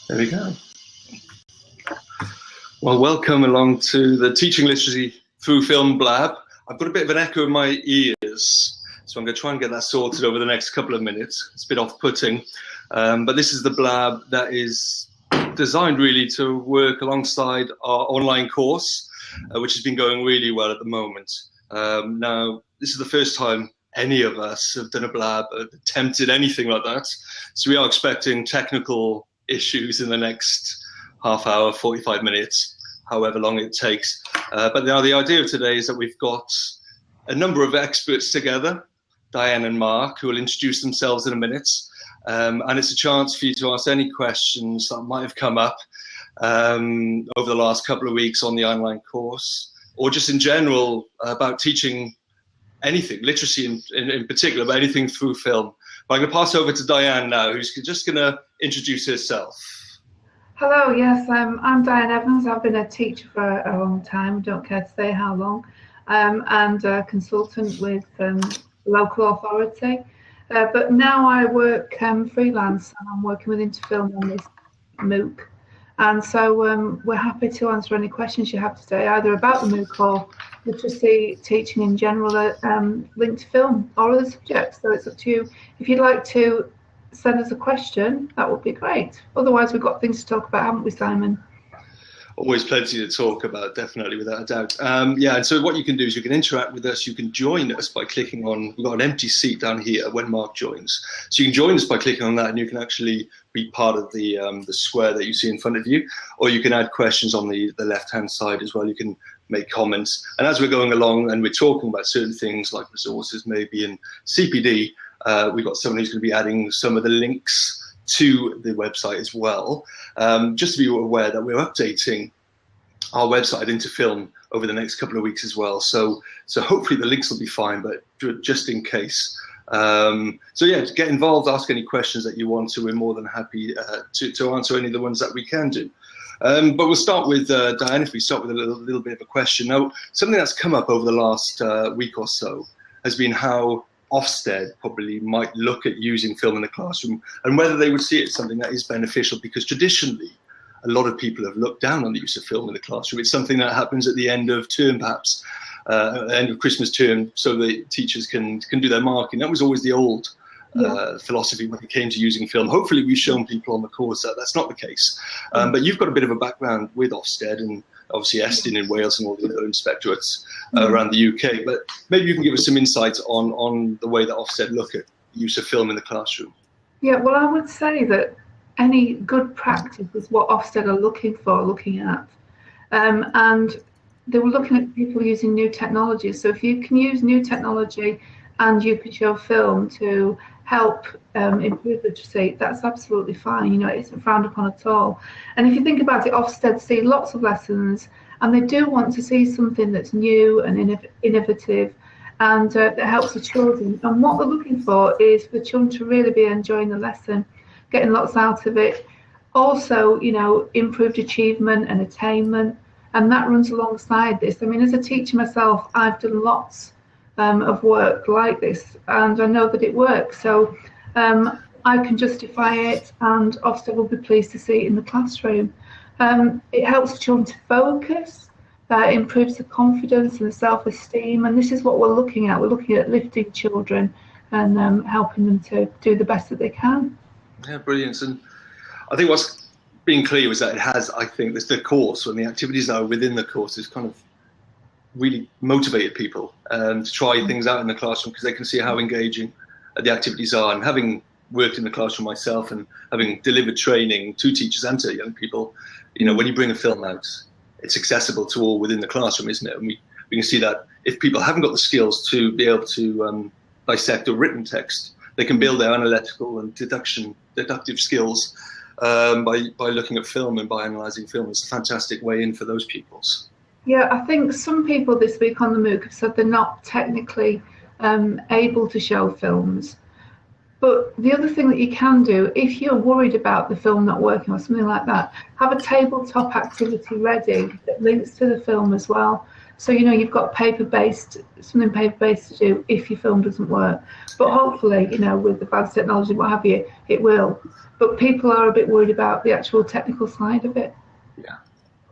There we go. Well, welcome along to the Teaching Literacy Through Film Blab. I've got a bit of an echo in my ears, so I'm going to try and get that sorted over the next couple of minutes. It's a bit off-putting, but this is the blab that is designed really to work alongside our online course, which has been going really well at the moment. Now, this is the first time any of us have done a blab, attempted anything like that, so we are expecting technical issues in the next half hour, 45 minutes, however long it takes. But now the idea of today is that we've got a number of experts together, Diane and Mark, who will introduce themselves in a minute. And it's a chance for you to ask any questions that might have come up over the last couple of weeks on the online course, or just in general about teaching anything, literacy in particular, but anything through film. But I'm going to pass over to Diane now, who's just going to introduce herself. Hello, yes, I'm Diane Evans. I've been a teacher for a long time, don't care to say how long, and a consultant with local authority. But now I work freelance, and I'm working with Interfilm on this MOOC. And so we're happy to answer any questions you have today, either about the MOOC or literacy teaching in general, linked to film or other subjects. So it's up to you. If you'd like to send us a question, that would be great. Otherwise, we've got things to talk about, haven't we, Simon? Always plenty to talk about, definitely, without a doubt. Yeah, and so what you can do is you can interact with us. You can join us by clicking on, we've got an empty seat down here when Mark joins. So you can join us by clicking on that, and you can actually be part of the square that you see in front of you, or you can add questions on the left-hand side as well. You can make comments. And as we're going along and we're talking about certain things like resources, maybe in CPD, we've got someone who's going to be adding some of the links to the website as well, just to be aware that we're updating our website into film over the next couple of weeks as well. So hopefully the links will be fine, but just in case. So yeah, get involved, ask any questions that you want to. We're more than happy to answer any of the ones that we can do. But we'll start with Diane, if we start with a little bit of a question. Now, something that's come up over the last week or so has been how Ofsted probably might look at using film in the classroom and whether they would see it as something that is beneficial, because traditionally a lot of people have looked down on the use of film in the classroom. It's something that happens at the end of term, perhaps, at the end of Christmas term, so the teachers can do their marking. That was always the old philosophy when it came to using film. Hopefully we've shown people on the course that that's not the case. But you've got a bit of a background with Ofsted and obviously Estyn in Wales and all the other inspectorates around the UK, but maybe you can give us some insights on the way that Ofsted look at use of film in the classroom. Yeah, well, I would say that any good practice is what Ofsted are looking at. And they were looking at people using new technologies. So if you can use new technology and you can show film to help improve literacy, that's absolutely fine. You know, it isn't frowned upon at all. And if you think about it, Ofsted see lots of lessons, and they do want to see something that's new and innovative, and that helps the children. And what they're looking for is for children to really be enjoying the lesson, getting lots out of it. Also, you know, improved achievement and attainment, and that runs alongside this. I mean, as a teacher myself, I've done lots of work like this, and I know that it works. So I can justify it, and Ofsted will be pleased to see it in the classroom. It helps children to focus, improves the confidence and the self-esteem, and this is what we're looking at. We're looking at lifting children and helping them to do the best that they can. Yeah, brilliant. And I think what's being clear is that it has, I think, the course and the activities that are within the course is kind of really motivated people to try things out in the classroom, because they can see how engaging the activities are. And having worked in the classroom myself and having delivered training to teachers and to young people, you know, when you bring a film out, it's accessible to all within the classroom, isn't it? And we can see that if people haven't got the skills to be able to dissect a written text, they can build their analytical and deductive skills by looking at film and by analysing film. It's a fantastic way in for those pupils. Yeah, I think some people this week on the MOOC have said they're not technically able to show films. But the other thing that you can do, if you're worried about the film not working or something like that, have a tabletop activity ready that links to the film as well. So, you know, you've got something paper-based to do if your film doesn't work. But hopefully, you know, with advanced technology, what have you, it will. But people are a bit worried about the actual technical side of it. Yeah,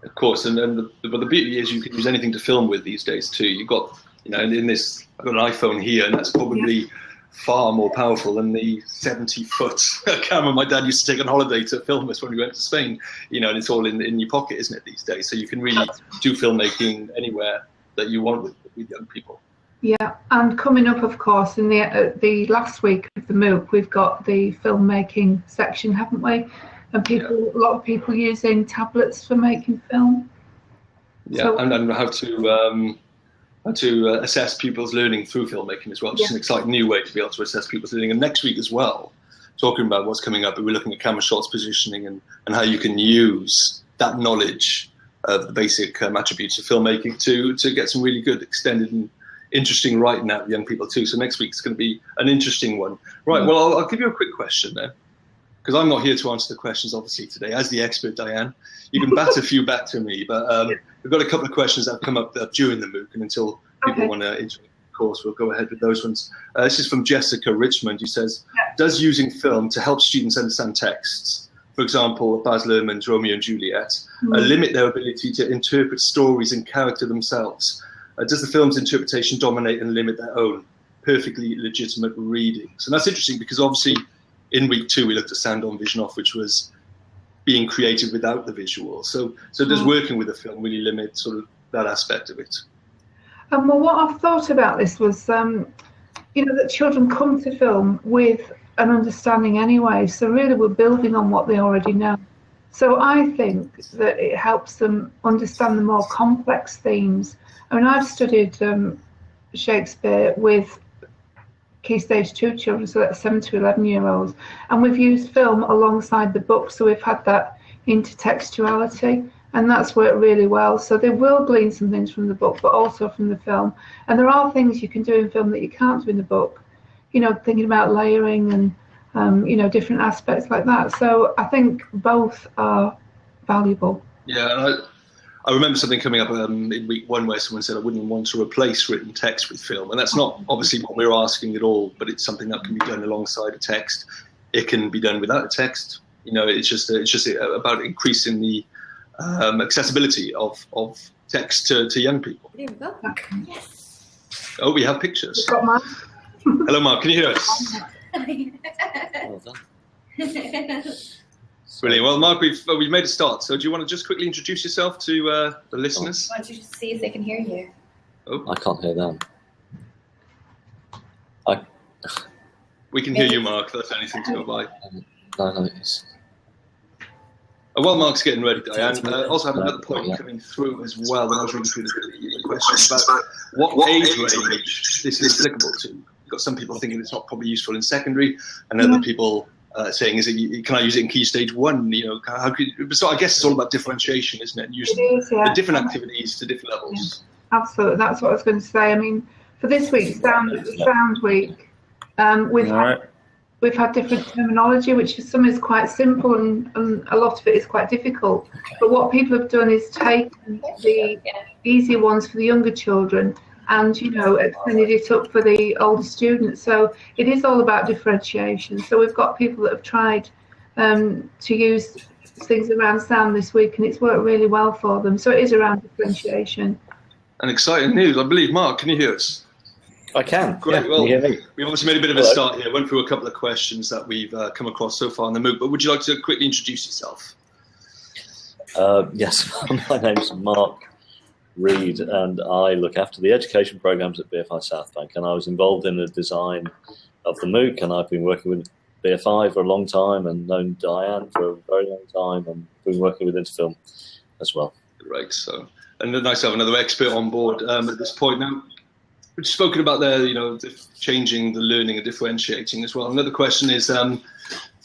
of course. And the beauty is you can use anything to film with these days too. You've got, you know, in this, I've got an iPhone here, and that's probably far more powerful than the 70-foot camera my dad used to take on holiday to film us when we went to Spain. You know, and it's all in your pocket, isn't it, these days? So you can really do filmmaking anywhere that you want with young people. Yeah, and coming up, of course, in the last week of the MOOC, we've got the filmmaking section, haven't we? And a lot of people using tablets for making film. Yeah, so, and how to assess people's learning through filmmaking as well. Just an exciting new way to be able to assess people's learning. And next week as well, talking about what's coming up, we're looking at camera shots, positioning, and how you can use that knowledge of the basic attributes of filmmaking to get some really good, extended and interesting writing out with young people too. So next week's going to be an interesting one. Right, well, I'll give you a quick question then, because I'm not here to answer the questions, obviously, today. As the expert, Diane, you can bat a few back to me, but we've got a couple of questions that have come up during the MOOC, and until people want to interact, of course, we'll go ahead with those ones. This is from Jessica Richmond, who says, does using film to help students understand texts, for example, Baz Luhrmann's Romeo and Juliet, limit their ability to interpret stories and character themselves? Does the film's interpretation dominate and limit their own perfectly legitimate readings? And that's interesting because obviously in week 2 we looked at sound on, vision off, which was being created without the visual. So does working with a film really limit sort of that aspect of it? Well, what I've thought about this was, you know, that children come to film with an understanding anyway. So really we're building on what they already know. So I think that it helps them understand the more complex themes. I mean, I've studied Shakespeare with Key Stage 2 children, so that's 7 to 11-year-olds, and we've used film alongside the book, so we've had that intertextuality, and that's worked really well. So they will glean some things from the book, but also from the film. And there are things you can do in film that you can't do in the book, you know, thinking about layering and, you know, different aspects like that. So I think both are valuable. Yeah, and I remember something coming up in week 1 where someone said I wouldn't want to replace written text with film, and that's not obviously what we're asking at all, but it's something that can be done alongside a text. It can be done without a text. You know, it's just about increasing the accessibility of text to young people. There we go. Yes. Oh, we have pictures. Got Mark. Hello, Mark. Can you hear us? Well done. Brilliant. Well, Mark, we've made a start. So do you want to just quickly introduce yourself to the listeners? Why don't you just see if they can hear you? Oh. I can't hear them. We can hear you, Mark. That's anything to go by. No, it's... While Mark's getting ready, Diane, also had another point coming through as well when I was reading through the questions about what age range this is applicable to. You've got some people thinking it's not probably useful in secondary, and other people saying, can I use it in Key Stage 1? You know, so I guess it's all about differentiation, isn't it? And using the different activities to different levels. Yeah, absolutely, that's what I was going to say. I mean, for this week's Sound Week, we've had different terminology, which for some is quite simple and a lot of it is quite difficult. But what people have done is taken the easier ones for the younger children and, you know, extended it up for the older students. So it is all about differentiation. So we've got people that have tried to use things around sound this week, and it's worked really well for them. So it is around differentiation. And exciting news, I believe. Mark, can you hear us? I can. Great. Yeah, well, can you hear me? We've obviously made a bit of a start here. Went through a couple of questions that we've come across so far in the MOOC, but would you like to quickly introduce yourself? Yes, my name's Mark Reid, and I look after the education programs at BFI South Bank, and I was involved in the design of the MOOC, and I've been working with BFI for a long time and known Diane for a very long time, and been working with Interfilm as well. Right, so, and nice to have another expert on board at this point. Now, we've spoken about there, you know, changing the learning and differentiating as well. Another question is from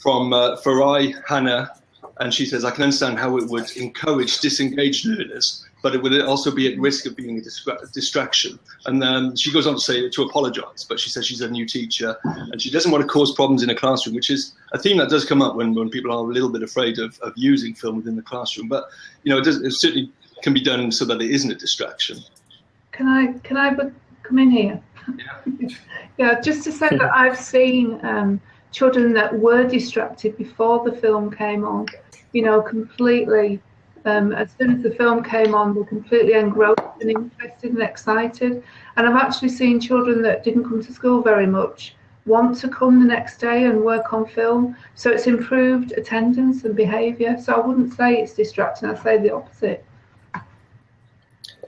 Farai Hannah, and she says, I can understand how it would encourage disengaged learners, but it would also be at risk of being a distraction. And she goes on to say to apologise, but she says she's a new teacher and she doesn't want to cause problems in a classroom, which is a theme that does come up when people are a little bit afraid of using film within the classroom. But, you know, it certainly can be done so that it isn't a distraction. Can I come in here? Yeah. Yeah, just to say that I've seen children that were distracted before the film came on, completely, as soon as the film came on, were completely engrossed and interested and excited. And I've actually seen children that didn't come to school very much want to come the next day and work on film. So it's improved attendance and behaviour. So I wouldn't say it's distracting, I'd say the opposite.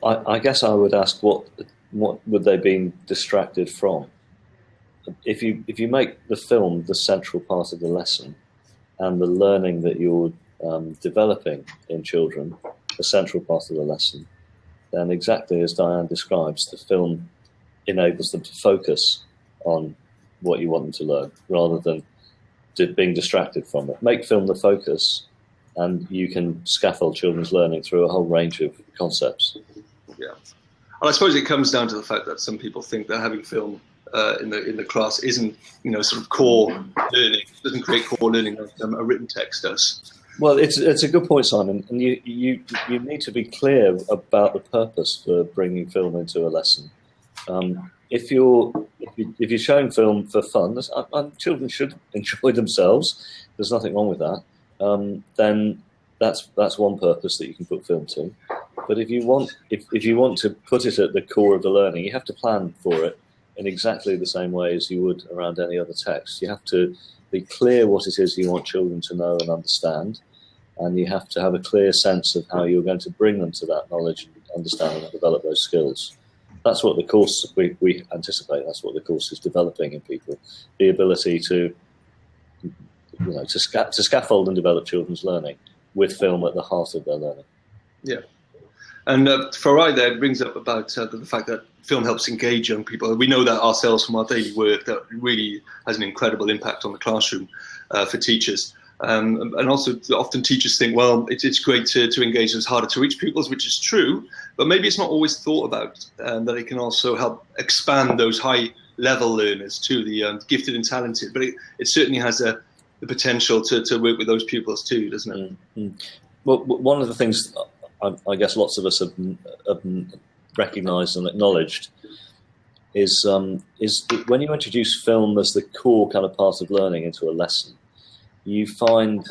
I guess I would ask what would they be distracted from? If you make the film the central part of the lesson, and the learning that you're developing in children the central part of the lesson, then exactly as Diane describes, the film enables them to focus on what you want them to learn rather than being distracted from it. Make film the focus, and you can scaffold children's learning through a whole range of concepts. Yeah, and I suppose it comes down to the fact that some people think that having film in the class isn't, sort of core learning. It doesn't create core learning like a written text does. Well, it's a good point, Simon, and you need to be clear about the purpose for bringing film into a lesson. If you're showing film for fun, and children should enjoy themselves, there's nothing wrong with that. Then that's one purpose that you can put film to. But if you want to put it at the core of the learning, you have to plan for it in exactly the same way as you would around any other text. You have to be clear what it is you want children to know and understand, and you have to have a clear sense of how you're going to bring them to that knowledge and understanding and develop those skills. That's what the course, we anticipate, that's what the course is developing in people, the ability to scaffold and develop children's learning with film at the heart of their learning. Yeah. And for Reid there, it brings up about the fact that film helps engage young people. We know that ourselves from our daily work, that really has an incredible impact on the classroom for teachers. And also often teachers think, well, it's great to engage, it's harder to reach pupils, which is true, but maybe it's not always thought about, that it can also help expand those high-level learners to the gifted and talented. But it certainly has the potential to work with those pupils too, doesn't it? Mm-hmm. Well, one of the things I guess lots of us have recognised and acknowledged is when you introduce film as the core kind of part of learning into a lesson, you find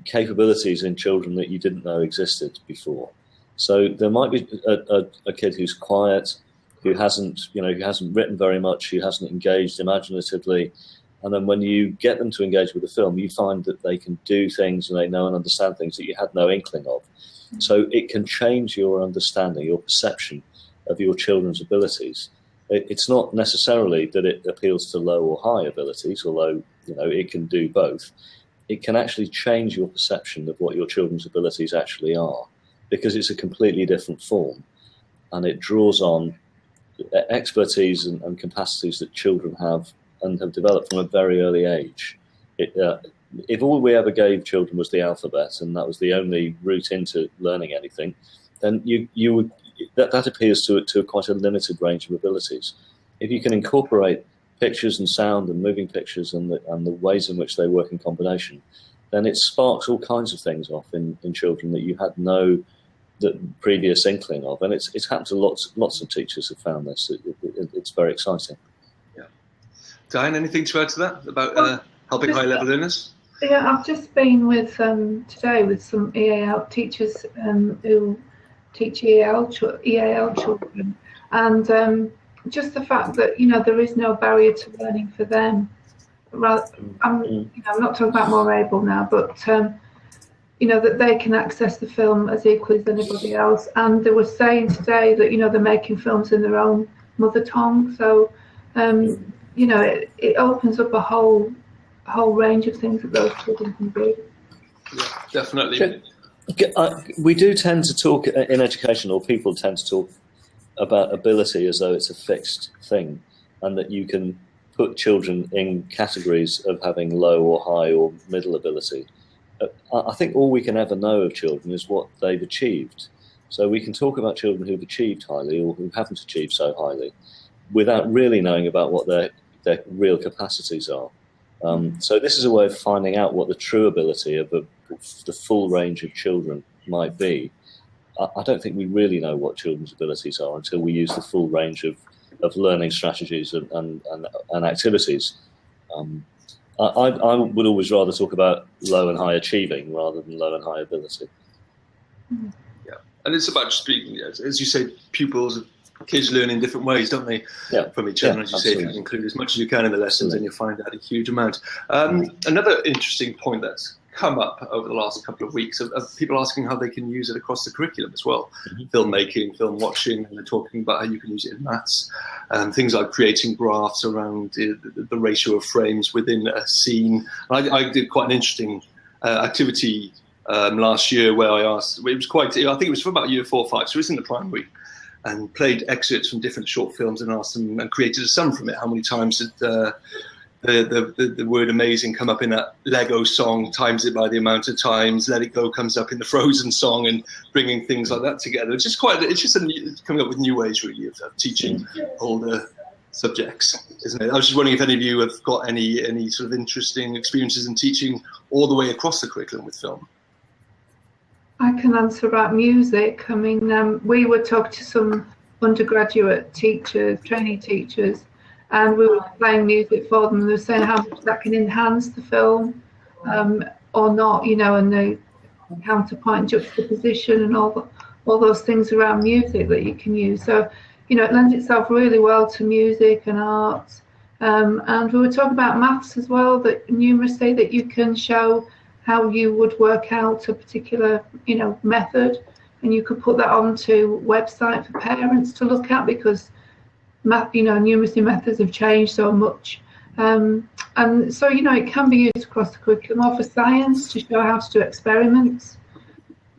capabilities in children that you didn't know existed before. So there might be a kid who's quiet, who hasn't written very much, who hasn't engaged imaginatively, and then when you get them to engage with the film, you find that they can do things and they know and understand things that you had no inkling of. So it can change your understanding, your perception of your children's abilities. It's not necessarily that it appeals to low or high abilities, although it can do both. It can actually change your perception of what your children's abilities actually are, because it's a completely different form, and it draws on expertise and capacities that children have and have developed from a very early age. If all we ever gave children was the alphabet and that was the only route into learning anything, then you would that appeals to quite a limited range of abilities. If you can incorporate pictures and sound and moving pictures and the ways in which they work in combination, then it sparks all kinds of things off in children that you had no previous inkling of. And it's happened to lots of teachers have found this. It's very exciting. Yeah. Diane, anything to add to that about helping high-level learners? Yeah, I've just been with today with some EAL teachers who teach EAL children, and just the fact that there is no barrier to learning for them. I'm not talking about more able now, but that they can access the film as equally as anybody else. And they were saying today that they're making films in their own mother tongue, so it opens up a whole range of things that those children can do. Yeah, definitely. We do tend to talk in education, or people tend to talk about ability as though it's a fixed thing, and that you can put children in categories of having low or high or middle ability. I think all we can ever know of children is what they've achieved. So we can talk about children who've achieved highly or who haven't achieved so highly without really knowing about what their real capacities are. So this is a way of finding out what the true ability of the full range of children might be. I don't think we really know what children's abilities are until we use the full range of learning strategies and activities. I would always rather talk about low and high achieving rather than low and high ability. Yeah, and it's about just being, as you say, kids learn in different ways, don't they? Yeah. From each other, as you say, if you can include as much as you can in the lessons, and you find out a huge amount. Another interesting point that's come up over the last couple of weeks of people asking how they can use it across the curriculum as well. Filmmaking, film watching, and they're talking about how you can use it in maths. Things like creating graphs around the ratio of frames within a scene. I did quite an interesting activity last year where I asked, it was quite, I think it was for about year 4 or 5, so it was in the primary, and played excerpts from different short films and asked them, and created a sum from it. How many times did the word amazing come up in that Lego song, times it by the amount of times Let It Go comes up in the Frozen song, and bringing things like that together. It's just coming up with new ways really of teaching older subjects, isn't it? I was just wondering if any of you have got any sort of interesting experiences in teaching all the way across the curriculum with film. I can answer about music. I mean, we were talking to some undergraduate teachers, trainee teachers, and we were playing music for them, and they were saying how much that can enhance the film or not, and the counterpoint and juxtaposition and all those things around music that you can use. So, it lends itself really well to music and art. And we were talking about maths as well, that numeracy, that you can show how you would work out a particular, method, and you could put that onto a website for parents to look at, because math, numeracy methods have changed so much. And so, it can be used across the curriculum, or for science to show how to do experiments.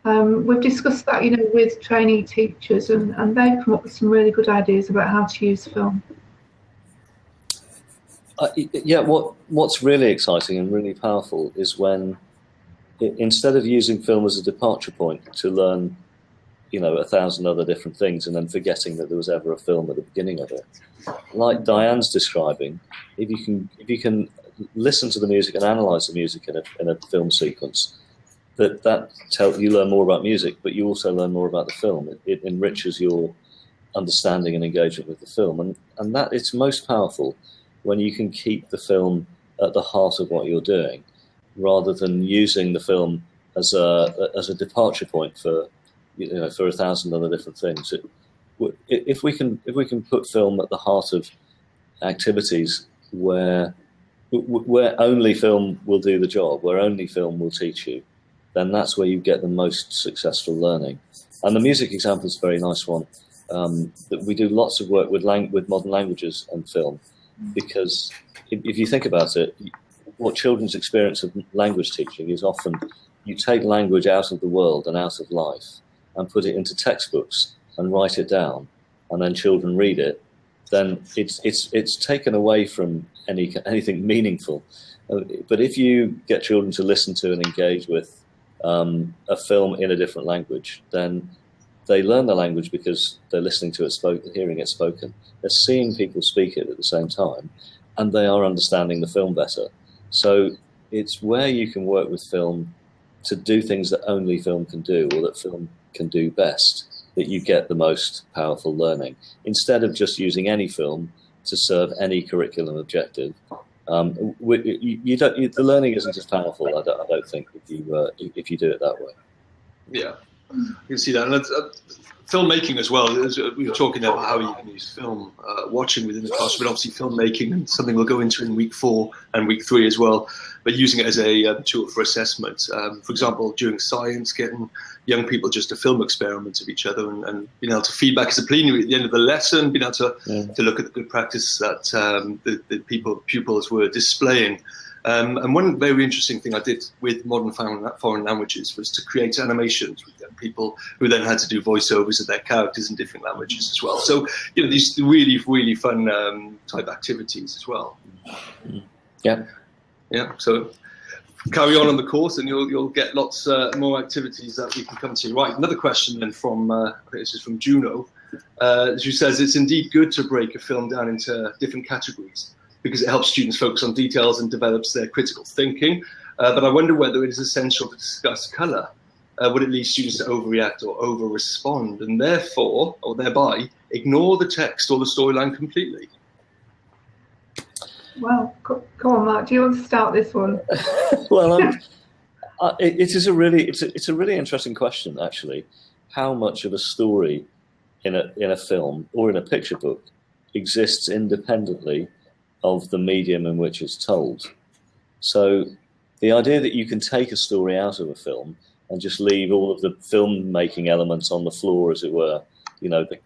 We've discussed that, with trainee teachers, and they've come up with some really good ideas about how to use film. What's really exciting and really powerful is when, instead of using film as a departure point to learn, 1,000 other different things, and then forgetting that there was ever a film at the beginning of it, like Diane's describing, if you can listen to the music and analyse the music in a film sequence, that you learn more about music, but you also learn more about the film. It enriches your understanding and engagement with the film, and that it's most powerful when you can keep the film at the heart of what you're doing, rather than using the film as a departure point for 1,000 other different things. If we can put film at the heart of activities where only film will do the job, where only film will teach you, then that's where you get the most successful learning. And the music example is a very nice one. That we do lots of work with modern languages and film, because if you think about it, what children's experience of language teaching is often you take language out of the world and out of life and put it into textbooks and write it down, and then children read it, then it's taken away from anything meaningful. But if you get children to listen to and engage with a film in a different language, then they learn the language because they're listening to it spoken, hearing it spoken. They're seeing people speak it at the same time, and they are understanding the film better. So it's where you can work with film to do things that only film can do, or that film can do best, that you get the most powerful learning, instead of just using any film to serve any curriculum objective. The learning isn't as powerful, I don't think, if you do it that way. Yeah, you can see that. And filmmaking as well. We were talking about how you can use film watching within the class, but obviously filmmaking, and something we'll go into in week 4 and week 3 as well, but using it as a tool for assessment. For example, during science, getting young people just to film experiments of each other, and being able to feedback as a plenary at the end of the lesson, being able to look at the good practice that the pupils were displaying. And one very interesting thing I did with modern foreign languages was to create animations with young people who then had to do voiceovers of their characters in different languages as well. So, these really, really fun type activities as well. Yeah. Yeah. So carry on the course, and you'll get lots more activities that we can come to. Right. Another question then from I think this is from Juno. She says it's indeed good to break a film down into different categories, because it helps students focus on details and develops their critical thinking. But I wonder whether it is essential to discuss colour would it lead students to overreact or over-respond, and therefore, or thereby, ignore the text or the storyline completely? Well, come on, Mark. Do you want to start this one? Well, it's a really interesting question, actually. How much of a story in a film or in a picture book exists independently of the medium in which it's told? So, the idea that you can take a story out of a film and just leave all of the filmmaking elements on the floor, as it were,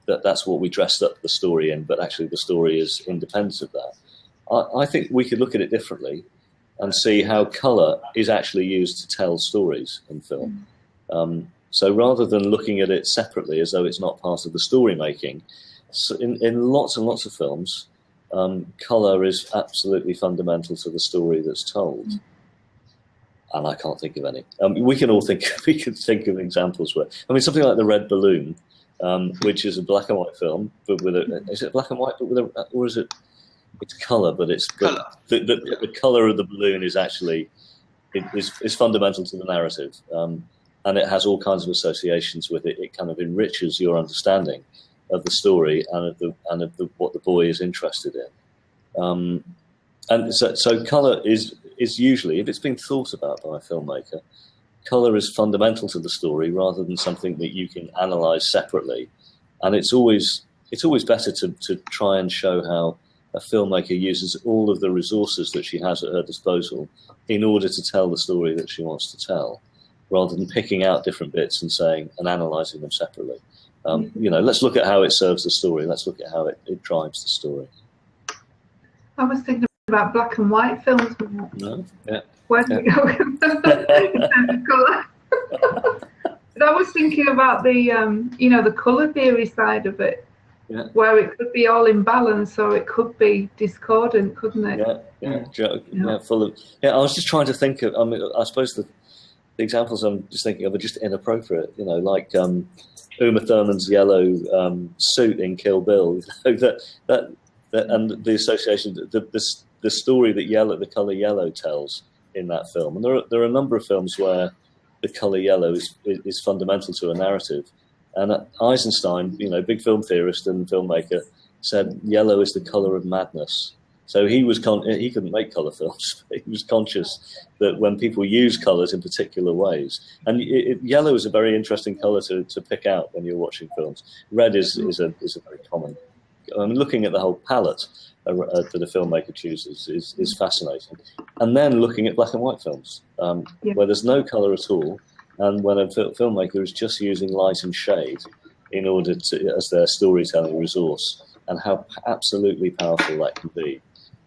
that's what we dressed up the story in, but actually the story is independent of that. I think we could look at it differently and see how colour is actually used to tell stories in film. So rather than looking at it separately as though it's not part of the story making, so in lots and lots of films, colour is absolutely fundamental to the story that's told. And I can't think of any. We can think of examples where, something like The Red Balloon, which is a black and white film, but is it black and white, or is it? It's colour, but it's colour. The colour of the balloon is actually is fundamental to the narrative, and it has all kinds of associations with it. It kind of enriches your understanding of the story and of what the boy is interested in. And so colour is usually, if it's been thought about by a filmmaker, colour is fundamental to the story rather than something that you can analyse separately. And it's always better to try and show how a filmmaker uses all of the resources that she has at her disposal in order to tell the story that she wants to tell, rather than picking out different bits and analysing them separately. Let's look at how it serves the story. Let's look at how it drives the story. I was thinking about black and white films. No? Yeah. Where do we go in terms of colour? But I was thinking about the colour theory side of it. Yeah. Where it could be all in balance, or it could be discordant, couldn't it? Full of. Yeah, I was just trying to think of. I suppose the examples I'm just thinking of are just inappropriate. Like Uma Thurman's yellow suit in Kill Bill. That and the association, the story that the colour yellow tells in that film. And there are a number of films where the colour yellow is fundamental to a narrative. And Eisenstein, big film theorist and filmmaker, said yellow is the colour of madness. So he couldn't make colour films. He was conscious that when people use colours in particular ways, and yellow is a very interesting colour to pick out when you're watching films. Red is a very common. Looking at the whole palette that a filmmaker chooses is fascinating. And then looking at black and white films, where there's no colour at all, and when a filmmaker is just using light and shade in order as their storytelling resource, and how absolutely powerful that can be.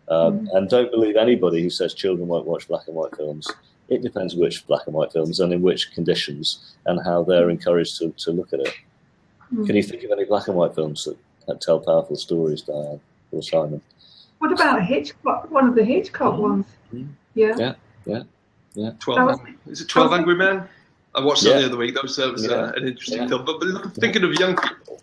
And don't believe anybody who says children won't watch black and white films. It depends which black and white films and in which conditions and how they're encouraged to look at it. Can you think of any black and white films that tell powerful stories, Diane or Simon? What about Hitchcock? One of the Hitchcock ones. Yeah. 12 Is it 12 Angry Men? I watched that the other week. That was an interesting film. But thinking of young people,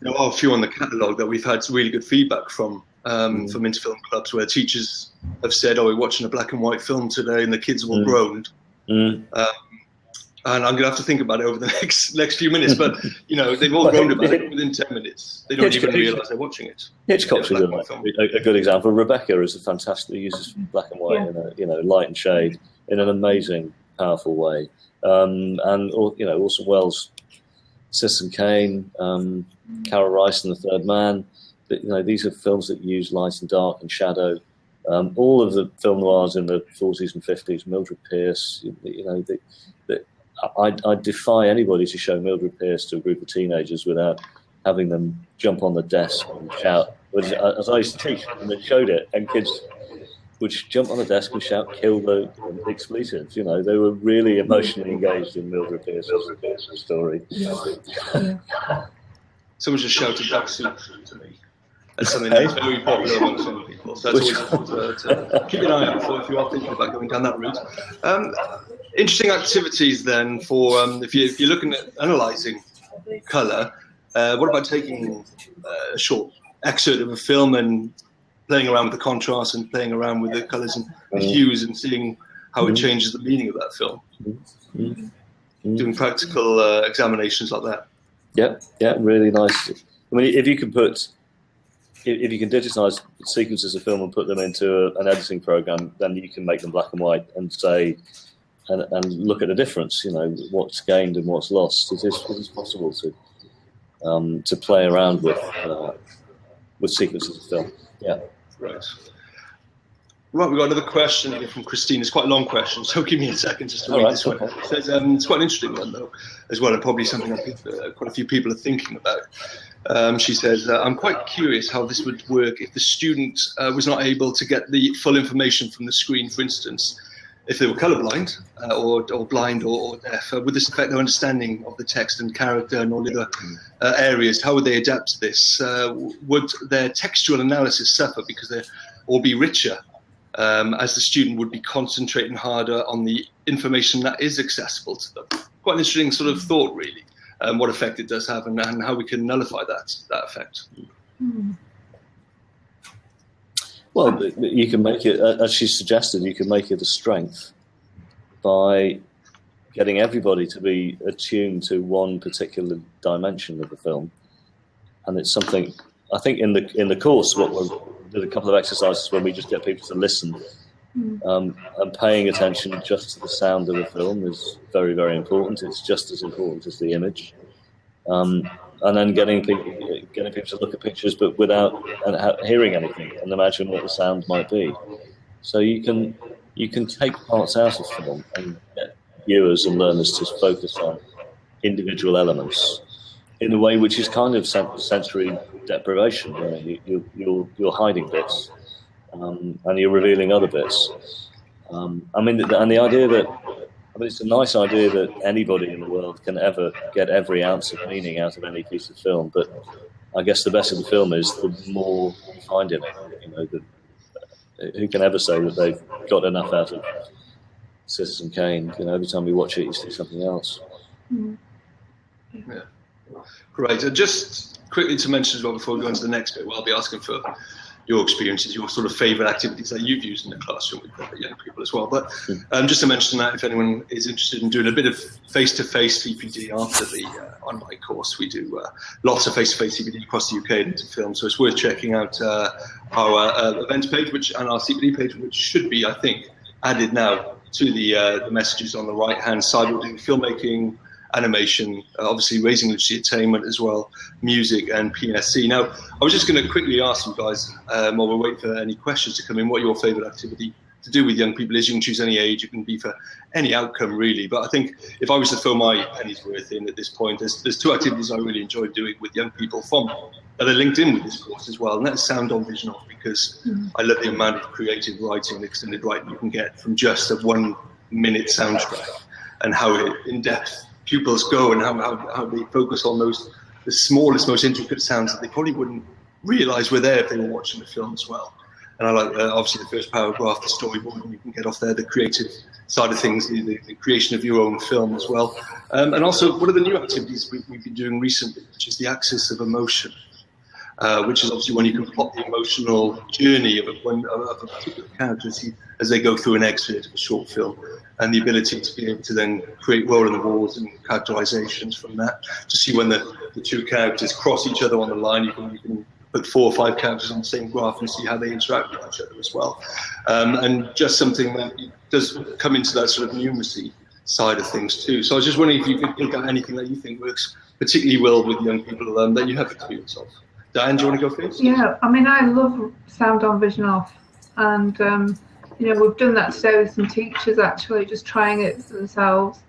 there are a few on the catalogue that we've had really good feedback from interfilm clubs where teachers have said, we're watching a black and white film today, and the kids have all groaned. And I'm going to have to think about it over the next few minutes. But, they've all groaned about it within 10 minutes. They don't even realise they're watching it. Hitchcock's a good example. Rebecca is a fantastic, uses black and white and light and shade in an amazing, powerful way. And Orson Welles, Citizen Kane, Carol Rice and the Third Man. These are films that use light and dark and shadow. All of the film noirs in the 40s and 50s, Mildred Pierce. I defy anybody to show Mildred Pierce to a group of teenagers without having them jump on the desk and shout. As I used to teach, and they showed it, and kids would jump on the desk and shout, "Kill the expletives." They were really emotionally engaged in Mildred Pierce's story. Someone just shouted "duck soup" to me. That's something that's very popular among some people. So that's always important to keep an eye out for if you are thinking about going down that route. Interesting activities then for if you're looking at analysing colour. What about taking a short excerpt of a film and playing around with the contrast and playing around with the colours and the hues and seeing how it changes the meaning of that film? doing practical examinations like that. Yeah, really nice. I mean, if you can digitize sequences of film and put them into an editing program, then you can make them black and white and say, and look at the difference. What's gained and what's lost. It is possible to play around with sequences of film. Yeah. Right. Right, we've got another question here from Christine. It's quite a long question, so give me a second just to read this one. It says, it's quite an interesting one, though, as well, and probably something that quite a few people are thinking about. She says, I'm quite curious how this would work if the student was not able to get the full information from the screen, for instance. If they were colourblind or blind or deaf, would this affect their understanding of the text and character and all the other areas? How would they adapt to this? Would their textual analysis suffer or be richer? As the student would be concentrating harder on the information that is accessible to them. Quite an interesting sort of thought, really, what effect it does have and how we can nullify that effect. Well, you can make it, as she suggested, you can make it a strength by getting everybody to be attuned to one particular dimension of the film. And it's something, I think in the course, what we did a couple of exercises where we just get people to listen, and paying attention just to the sound of the film is very, very important. It's just as important as the image. And then getting people to look at pictures, but without hearing anything, and imagine what the sound might be. So you can take parts out of film and get viewers and learners to focus on individual elements in a way which is kind of sensory deprivation. You're hiding bits, and you're revealing other bits. And the idea that, it's a nice idea that anybody in the world can ever get every ounce of meaning out of any piece of film. But I guess the better the film is, the more you find in it. Who can ever say that they've got enough out of Citizen Kane? Every time you watch it, you see something else. Yeah. Great. Just quickly to mention as well before we go on to the next bit, I'll be asking for your experiences, your sort of favourite activities that you've used in the classroom with young people as well. But just to mention that if anyone is interested in doing a bit of face-to-face CPD after the online course, we do lots of face-to-face CPD across the UK into film. So it's worth checking out our events page and our CPD page, which should be, I think, added now to the messages on the right-hand side. We're doing filmmaking, animation, obviously raising literacy attainment as well, music and PSC. Now, I was just going to quickly ask you guys, while we're waiting for any questions to come in, what your favourite activity to do with young people is. You can choose any age, it can be for any outcome really, but I think if I was to throw my penny's worth in at this point, there's two activities I really enjoy doing with young people that are linked in with this course as well, and that's sound on, vision off, because I love the amount of creative writing, extended writing you can get from just a 1 minute soundtrack, and how in-depth pupils go and how they focus on the smallest, most intricate sounds that they probably wouldn't realise were there if they were watching the film as well. And I like, obviously, the first paragraph, the storyboard, and you can get off there, the creative side of things, the creation of your own film as well. And also, one of the new activities we've been doing recently, which is the axis of emotion, which is obviously when you can plot the emotional journey of a particular character as they go through an excerpt of a short film, and the ability to be able to then create role in the walls and characterizations from that, to see when the two characters cross each other on the line. You can put 4 or 5 characters on the same graph and see how they interact with each other as well. And just something that does come into that sort of numeracy side of things too. So I was just wondering if you could look at anything that you think works particularly well with young people that you have experience of. Diane, do you want to go first? Yeah, I love sound on, vision off, and we've done that today with some teachers actually, just trying it for themselves,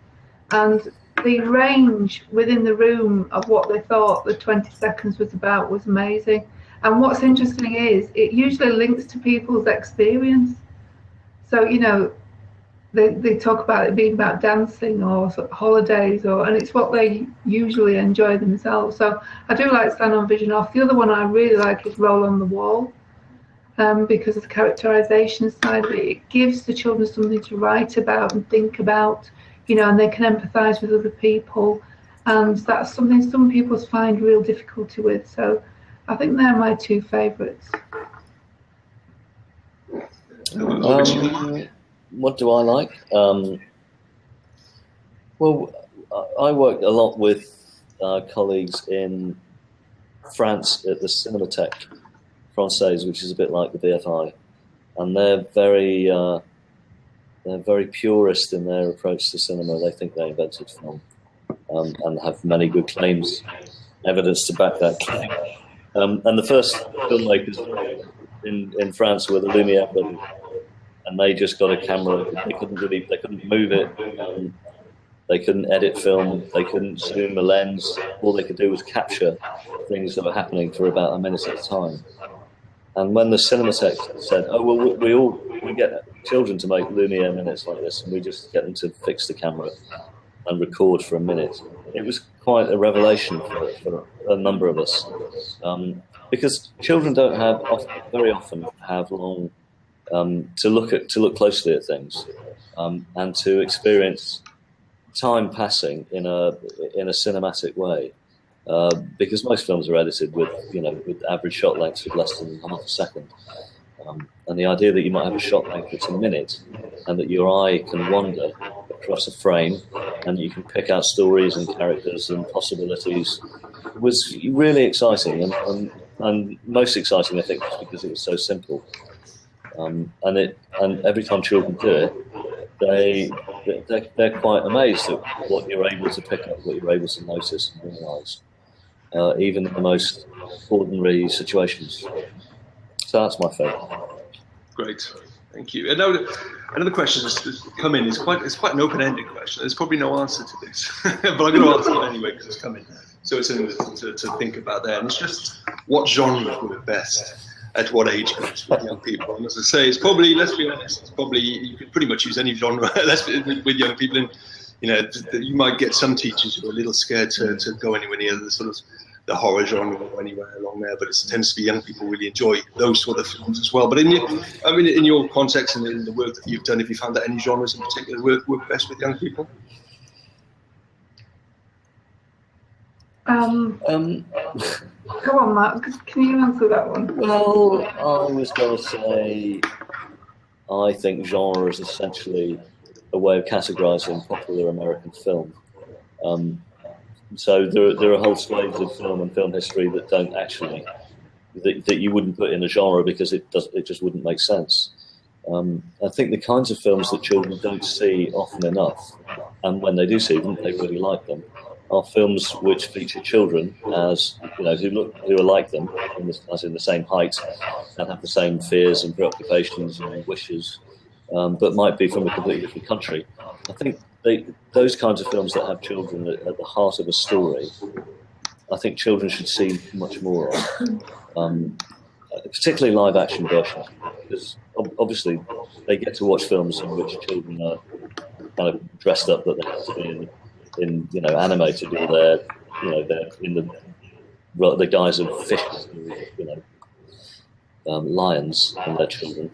and the range within the room of what they thought the 20 seconds was about was amazing. And what's interesting is it usually links to people's experience. So they talk about it being about dancing or sort of holidays, and it's what they usually enjoy themselves. So I do like stand on, vision off. The other one I really like is roll on the wall, because of the characterization side of it. It gives the children something to write about and think about, and they can empathize with other people, and that's something some people find real difficulty with. So I think they're my 2 favourites. What do I like? Well, I worked a lot with colleagues in France at the Cinémathèque Française, which is a bit like the BFI, and they're very purist in their approach to cinema. They think they invented film, and have many good claims, evidence to back that claim. And the first filmmakers in France were the Lumière brothers, and they just got a camera. They couldn't move it. They couldn't edit film. They couldn't zoom a lens. All they could do was capture things that were happening for about a minute at a time. And when the Cinémathèque said, "Oh well, we get children to make Lumière minutes like this, and we just get them to fix the camera and record for a minute," it was quite a revelation for a number of us, because children don't very often have long to look closely at things, and to experience time passing in a cinematic way, because most films are edited with average shot lengths of less than half a second, and the idea that you might have a shot length that's a minute, and that your eye can wander across a frame, and you can pick out stories and characters and possibilities, was really exciting, and most exciting, I think, was because it was so simple, and every time children do it, they're quite amazed at what you're able to pick up, what you're able to notice and realise, even in the most ordinary situations. So that's my favourite. Great, thank you. Another question that's come in is quite an open-ended question. There's probably no answer to this, but I'm going to answer it anyway because it's come in. So it's something to think about there. And it's just what genres work best at what age groups with young people. And as I say, it's probably, let's be honest, you could pretty much use any genre with young people. And you might get some teachers who are a little scared to go anywhere near the sort of the horror genre or anywhere along there, but it tends to be young people really enjoy those sort of films as well. But in your context and in the work that you've done, have you found that any genres in particular work best with young people? Come on, Mark, can you answer that one? Well, I was going to say, I think genre is essentially a way of categorising popular American film. So there are whole swathes of film and film history that don't actually, that you wouldn't put in a genre because it just wouldn't make sense. I think the kinds of films that children don't see often enough, and when they do see them, they really like them, are films which feature children as who are like them, as in the same height, and have the same fears and preoccupations and wishes, but might be from a completely different country. I think those kinds of films that have children at the heart of a story, I think children should see much more of, particularly live action versions, because obviously they get to watch films in which children are kind of dressed up that they have to be in animated, or they're in the guise of fishes, lions, and their children.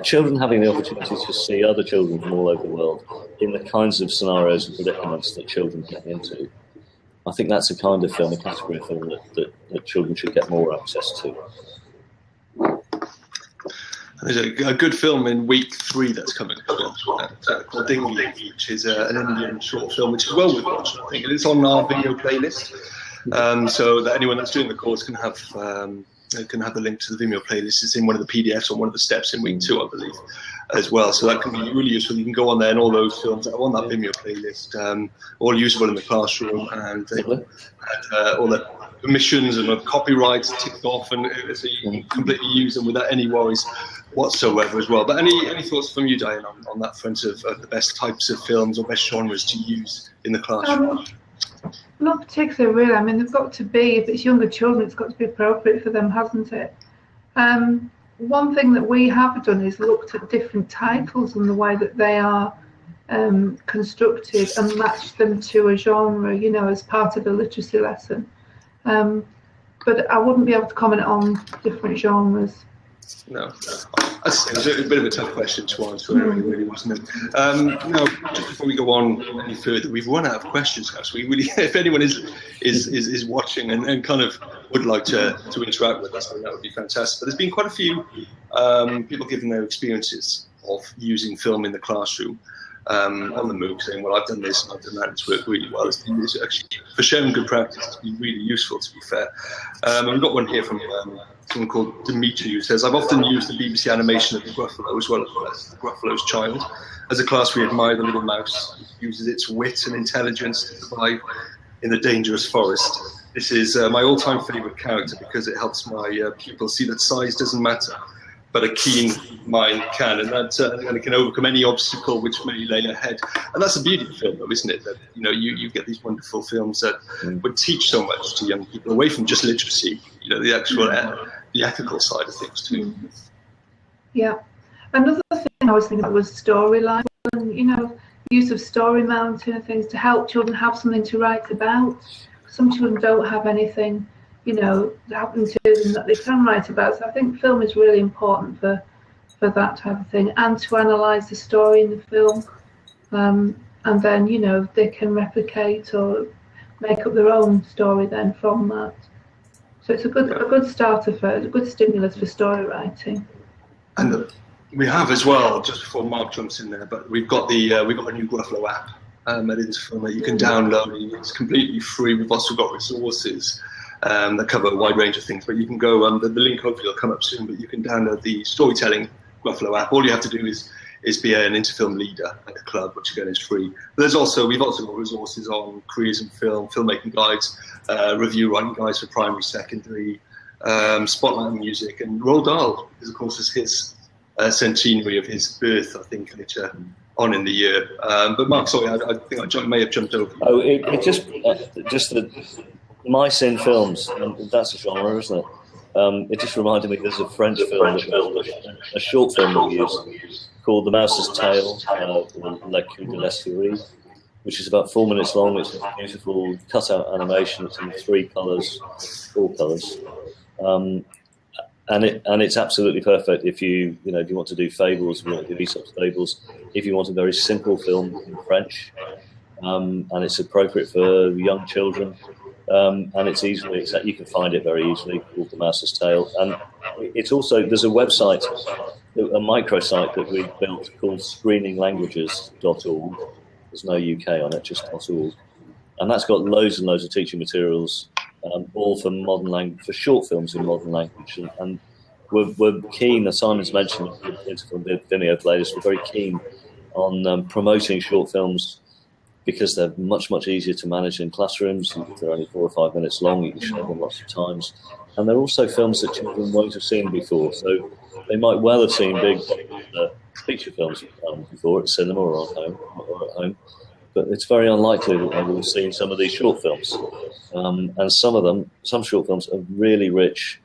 Children having the opportunity to see other children from all over the world in the kinds of scenarios and predicaments that children get into, I think that's a kind of film, a category of film that children should get more access to. There's a good film in week 3 that's coming as well, called Dingley, which is an Indian short film, which is well worth watching, I think, and it's on our video playlist, so that anyone that's doing the course can have the link to the Vimeo playlist. It's in one of the PDFs on one of the steps in week 2, I believe, as well. So that can be really useful. You can go on there, and all those films that are on that Vimeo playlist, all usable in the classroom, and all the permissions and the copyrights ticked off, and so you can completely use them without any worries whatsoever as well. But any thoughts from you, Diane, on that front of the best types of films or best genres to use in the classroom? Not particularly, really. I mean, they've got to be, if it's younger children, it's got to be appropriate for them, hasn't it? One thing that we have done is looked at different titles and the way that they are constructed and matched them to a genre, as part of the literacy lesson. But I wouldn't be able to comment on different genres. No, it's a bit of a tough question to answer, really, wasn't it? Just before we go on any further, we've run out of questions now. So we really, if anyone is watching and kind of would like to interact with us, then that would be fantastic. But there's been quite a few people giving their experiences of using film in the classroom. on the MOOC saying, well, I've done this and I've done that, it's worked really well. It's actually, for sharing good practice, it's been really useful, to be fair. And we've got one here from someone called Dimitri, who says, I've often used the BBC animation of the Gruffalo as well as the Gruffalo's child. As a class, we admire the little mouse. It uses its wit and intelligence to survive in the dangerous forest. This is my all-time favourite character because it helps my pupils see that size doesn't matter, but a keen mind can, and it can overcome any obstacle which may lay ahead. And that's the beauty of film, though, isn't it? That you get these wonderful films that would teach so much to young people away from just literacy. The actual the ethical side of things too. Yeah. Another thing I was thinking about was storyline, and use of story mounting and things to help children have something to write about. Some children don't have anything, happening to them that they can write about. So I think film is really important for that type of thing, and to analyse the story in the film, and then they can replicate or make up their own story then from that. So it's a good starter a good stimulus for story writing. And we have as well, just before Mark jumps in there, but we've got a new Gruffalo app at Interfilm that you can download. It's completely free. We've also got resources that cover a wide range of things. But you can go, the link hopefully will come up soon, but you can download the storytelling Gruffalo app. All you have to do is be an Interfilm leader at the club, which again is free. But we've also got resources on careers in film, filmmaking guides, review writing guides for primary, secondary, spotlight music, and Roald Dahl, because of course it's his centenary of his birth, I think, later on in the year. But Mark, sorry, I think I may have jumped over. Oh, it just the mice in films, and that's a genre, isn't it? It just reminded me there's a French film, a short film that we use called The Mouse's Tail, La Queue de l'Escureuil, which is about 4 minutes long. It's a beautiful cut-out animation. It's in 4 colours. And it's absolutely perfect if you want to do fables, if you want to do Aesop's fables, if you want a very simple film in French, and it's appropriate for young children, and it's easily you can find it very easily, called The Mouse's Tail. And it's also, there's a website, a microsite that we built called screeninglanguages.org. There's no UK on it, just .org, and that's got loads and loads of teaching materials. All for modern language, for short films in modern language, and we're keen, as Simon's mentioned, Interfilm Vimeo playlist, we're very keen on promoting short films because they're much, much easier to manage in classrooms. If they're only 4 or 5 minutes long, you can show them lots of times, and they're also films that children won't have seen before, so they might well have seen big feature films before at cinema or at home. But it's very unlikely that they will have seen some of these short films. And some short films are really rich,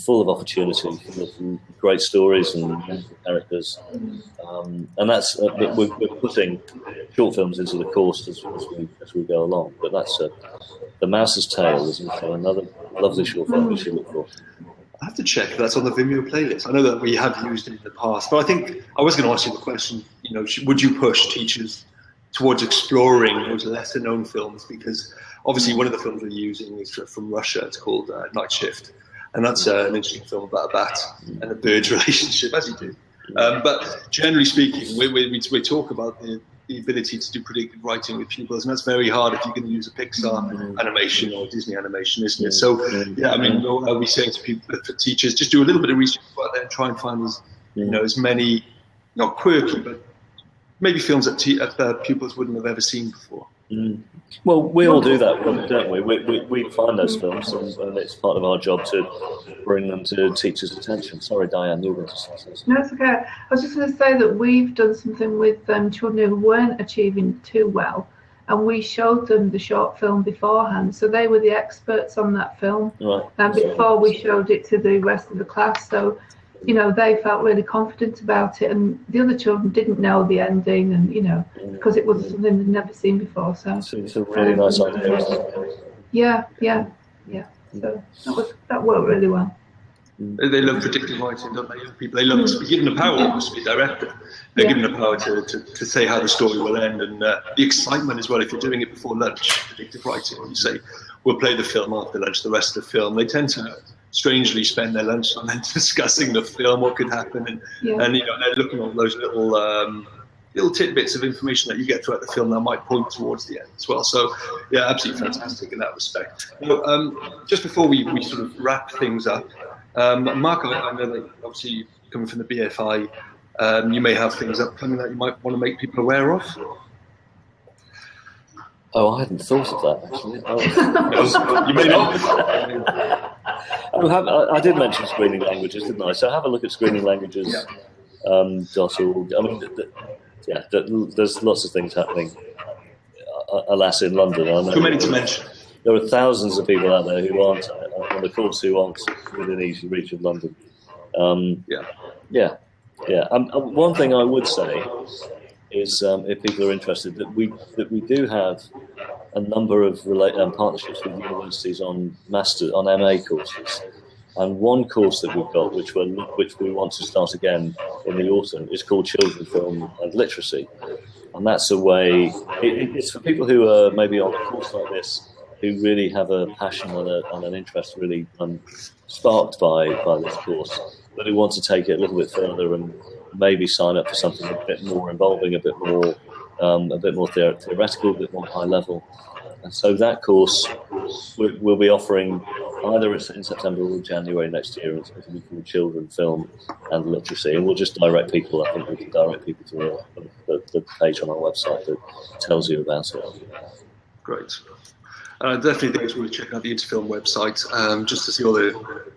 full of opportunity, full of great stories and wonderful characters. And that's we're putting short films into the course as we go along. But that's The Mouse's Tail is another lovely short film we should look for. I have to check if that's on the Vimeo playlist. I know that we have used it in the past, but I think I was going to ask you the question, would you push teachers towards exploring those lesser-known films? Because obviously one of the films we're using is from Russia. It's called Night Shift, and that's an interesting film about a bat and a bird's relationship, as you do. But generally speaking, we talk about the ability to do predictive writing with pupils, and that's very hard if you're going to use a Pixar animation or Disney animation, isn't it? So, yeah, I mean, we say to people, for teachers, just do a little bit of research out there and try and find as many, not quirky, but maybe films that pupils wouldn't have ever seen before. Well, we all do that, don't we? We find those films, and it's part of our job to bring them to teachers' attention. Sorry, Diane, you were going to say something. No, it's okay. I was just going to say that we've done something with children who weren't achieving too well, and we showed them the short film beforehand, so they were the experts on that film, right. And before we showed it to the rest of the class. So, they felt really confident about it, and the other children didn't know the ending, and because it was something they'd never seen before. So it's a really nice idea, isn't it? Yeah. So that worked really well. They love predictive writing, don't they? Young people, they love to be given the power almost to be a director. They're given the power to say how the story will end, and the excitement as well. If you're doing it before lunch, predictive writing, when you say we'll play the film after lunch, the rest of the film, they tend to strangely spend their lunch on discussing the film, what could happen, and they're looking at those little little tidbits of information that you get throughout the film that might point towards the end as well. So, yeah, absolutely fantastic in that respect. Just before we sort of wrap things up, Mark, I know that obviously coming from the BFI, you may have things upcoming that you might want to make people aware of. Oh, I hadn't thought of that, actually. Oh. You may not. I did mention screening languages, didn't I? So have a look at screeninglanguages.org. I mean, there's lots of things happening, alas, in London. I know Too many to mention. There are thousands of people out there who aren't on the course who aren't within easy reach of London. One thing I would say is, if people are interested, that we do have a number of partnerships with universities on MA courses, and one course that we've got, which we want to start again in the autumn, is called Children, Film and Literacy, and that's a way. It's for people who are maybe on a course like this, who really have a passion and an interest really sparked by this course, but who want to take it a little bit further and maybe sign up for something a bit more involving, a bit more theoretical, a bit more high level. And so that course we'll be offering either in September or January next year. It's going to be called Children, Film and Literacy, and we'll just direct people. I think we can direct people to the page on our website that tells you about it. Great. I definitely think it's worth checking out the Interfilm website just to see all the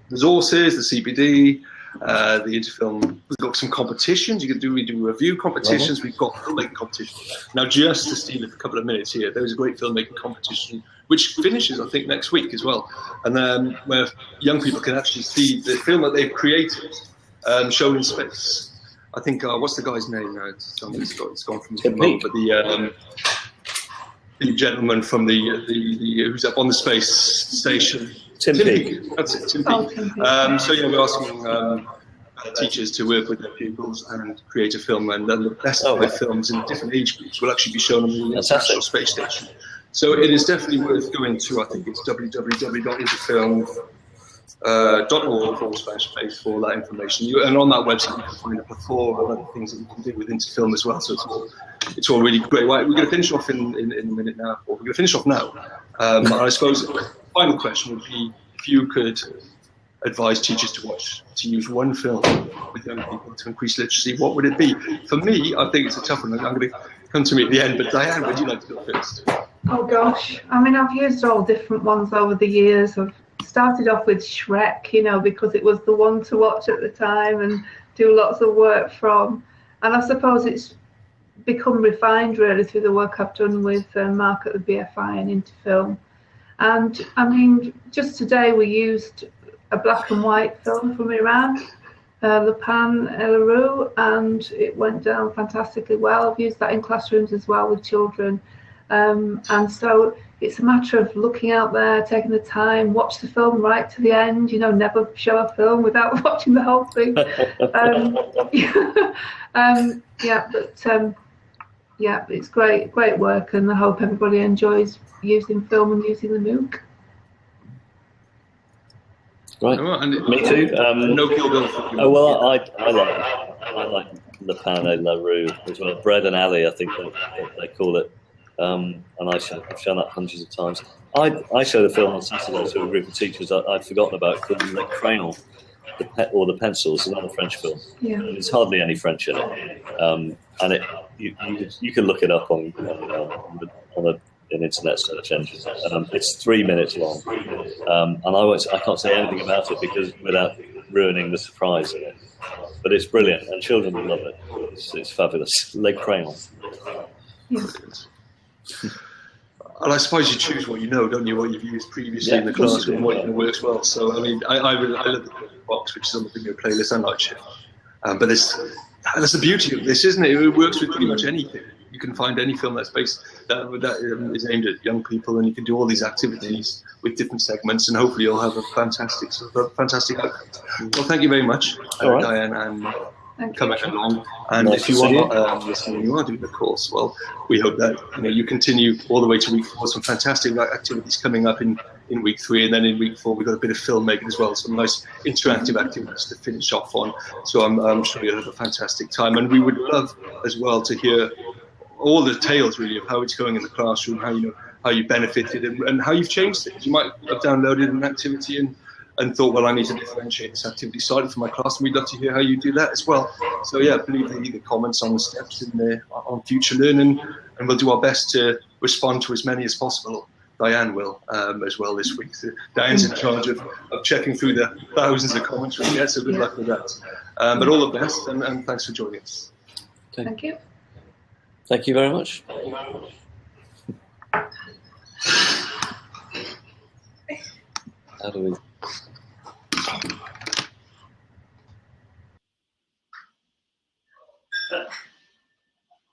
resources, the CPD, the Interfilm. We've got some competitions. We do review competitions. We've got filmmaking competitions. Now, just to steal a couple of minutes here, there's a great filmmaking competition which finishes, I think, next week as well, and where young people can actually see the film that they've created shown in space. I think what's the guy's name now? It's gone from his mouth, but the gentleman from the who's up on the space station. Tim Peake. That's it, Tim Peake. So we're asking teachers to work with their pupils and create a film, and then the best of their films in different age groups will actually be shown on the International Space Station. So it is definitely worth going to. I think it's www.interfilm.org/space for all that information. And on that website you can find a plethora of other things that you can do with Interfilm as well. So it's all really great. Right, we're going to finish off in a minute now, or we're going to finish off now. And I suppose the final question would be if you could advise teachers to use one film with young people to increase literacy, what would it be? For me, I think it's a tough one. I'm going to come to me at the end, but Diane, would you like to go first? Oh gosh, I mean, I've used all different ones over the years. I've started off with Shrek, because it was the one to watch at the time and do lots of work from. And I suppose it's become refined really through the work I've done with Mark at the BFI and Interfilm. And I mean, just today we used a black and white film from Iran, Le Pan et la Rue, and it went down fantastically well. I've used that in classrooms as well with children. And so it's a matter of looking out there, taking the time, watch the film right to the end, never show a film without watching the whole thing. It's great work, and I hope everybody enjoys using film and using the MOOC. Right, me too. No Kill Bill. I like Le Pan et la Rue as well. Bread and Alley, I think they call it. And I've shown that hundreds of times. I showed a film on Saturday to a group of teachers I'd forgotten about called Le Crayon, The Pencils, another French film. Yeah. There's hardly any French in it. And you can look it up on an internet search engine. It's 3 minutes long. And I can't say anything about it without ruining the surprise in it. But it's brilliant, and children will love it. It's fabulous. Le Crayon. Yeah. And I suppose you choose what you know, don't you? What you've used previously in the classroom, what works well. So I mean, I love the box, which is on the video playlist. I like it, but that's the beauty of this, isn't it? It works with pretty much anything. You can find any film that is aimed at young people, and you can do all these activities with different segments, and hopefully you'll have a fantastic outcome. Well, thank you very much, Diane and coming along. And if you are not listening, you are doing the course, well, we hope that you continue all the way to week 4. Some fantastic activities coming up in in week 3, and then in week 4 we've got a bit of filmmaking as well, some nice interactive activities to finish off on. So I'm sure you'll have a fantastic time, and we would love as well to hear all the tales really of how it's going in the classroom, how you benefited and how you've changed it. You might have downloaded an activity and thought, well, I need to differentiate this activity slightly for my class, and we'd love to hear how you do that as well. So yeah, leave the comments on the steps in there on FutureLearn, and we'll do our best to respond to as many as possible. Diane will as well this week. So Diane's in charge of checking through the thousands of comments we get, so good luck with that. But all the best, and thanks for joining us. Okay. Thank you. Thank you very much. How do we...